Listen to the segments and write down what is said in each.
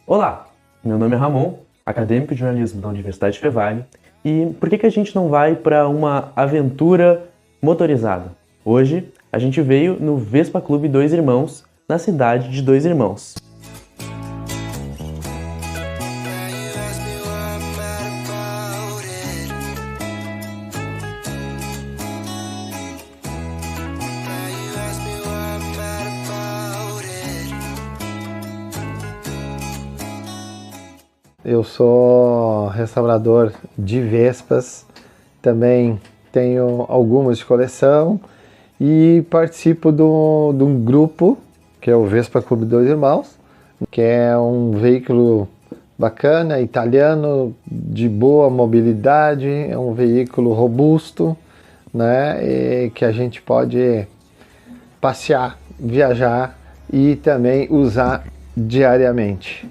Olá, meu nome é Ramon, acadêmico de jornalismo da Universidade Fevale, e por que a gente não vai para uma aventura motorizada? Hoje a gente veio no Vespa Clube Dois Irmãos, na cidade de Dois Irmãos. Eu sou restaurador de Vespas, também tenho algumas de coleção e participo de um grupo que é o Vespa Clube Dois Irmãos, que é um veículo bacana, italiano, de boa mobilidade, é um veículo robusto, né, e que a gente pode passear, viajar e também usar diariamente.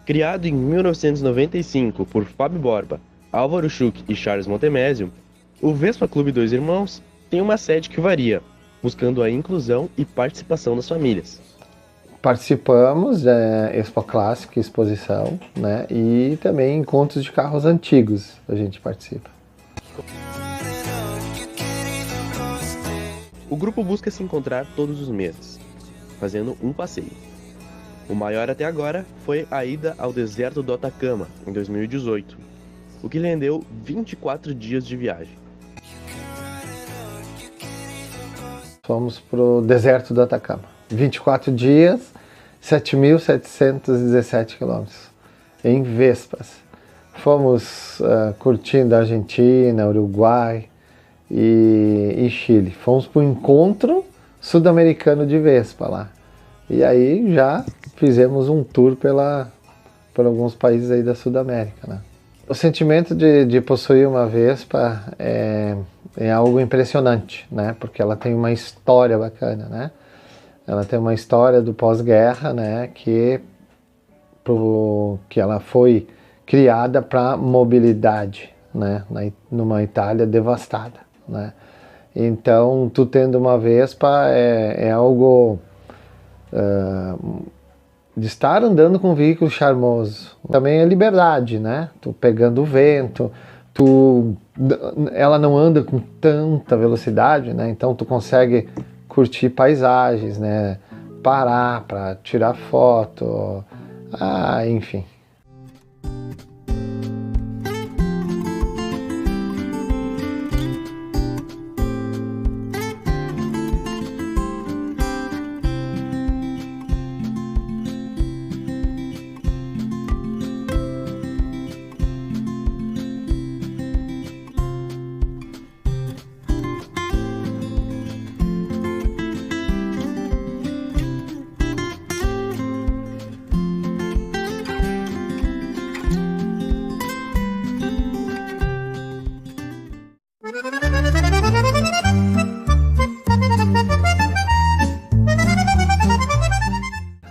Criado em 1995 por Fábio Borba, Álvaro Schuch e Charles Montemésio, o Vespa Clube Dois Irmãos tem uma sede que varia, buscando a inclusão e participação das famílias. Participamos da Expo Clássica, exposição, né, e também encontros de carros antigos a gente participa. O grupo busca se encontrar todos os meses, fazendo um passeio. O maior até agora foi a ida ao deserto do Atacama, em 2018, o que rendeu 24 dias de viagem. Fomos para o deserto do Atacama, 24 dias, 7.717 quilômetros, em Vespas. Fomos curtindo a Argentina, Uruguai e Chile. Fomos para o encontro sul-americano de Vespa lá. E aí já fizemos um tour por alguns países aí da Sudamérica, né? O sentimento de possuir uma Vespa é algo impressionante, né? Porque ela tem uma história bacana, né? Ela tem uma história do pós-guerra, né? Que ela foi criada para mobilidade, né? Numa Itália devastada, né? Então, tu tendo uma Vespa é algo de estar andando com um veículo charmoso. Também é liberdade, né? Tu pegando o vento, ela não anda com tanta velocidade, né? Então tu consegue curtir paisagens, né? Parar para tirar foto, enfim.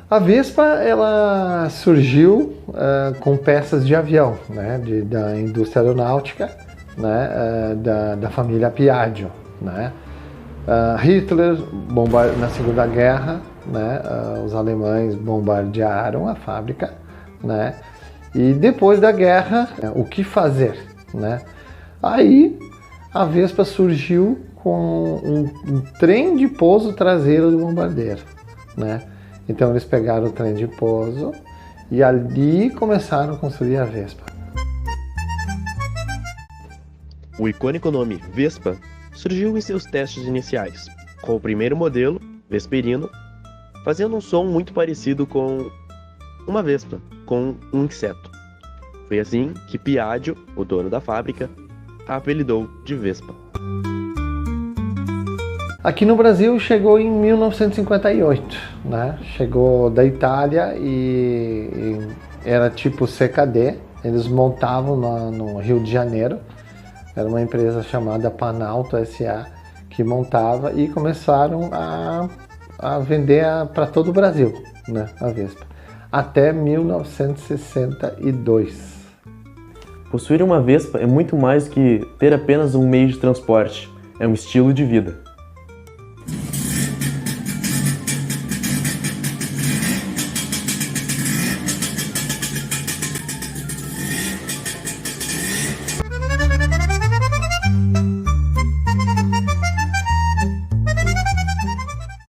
A Vespa, ela surgiu com peças de avião, né, da indústria aeronáutica, né, da família Piaggio, né. Hitler, na Segunda Guerra, né, os alemães bombardearam a fábrica, né, e depois da guerra, o que fazer, né? Aí a Vespa surgiu com um trem de pouso traseiro do bombardeiro, né? Então eles pegaram o trem de pouso e ali começaram a construir a Vespa. O icônico nome Vespa surgiu em seus testes iniciais, com o primeiro modelo, Vesperino, fazendo um som muito parecido com uma vespa, com um inseto. Foi assim que Piaggio, o dono da fábrica, a apelidou de Vespa. Aqui no Brasil chegou em 1958, né? Chegou da Itália e era tipo CKD, eles montavam no Rio de Janeiro, era uma empresa chamada Panalto S.A. que montava e começaram a vender para todo o Brasil, né? A Vespa, até 1962. Possuir uma Vespa é muito mais do que ter apenas um meio de transporte, é um estilo de vida.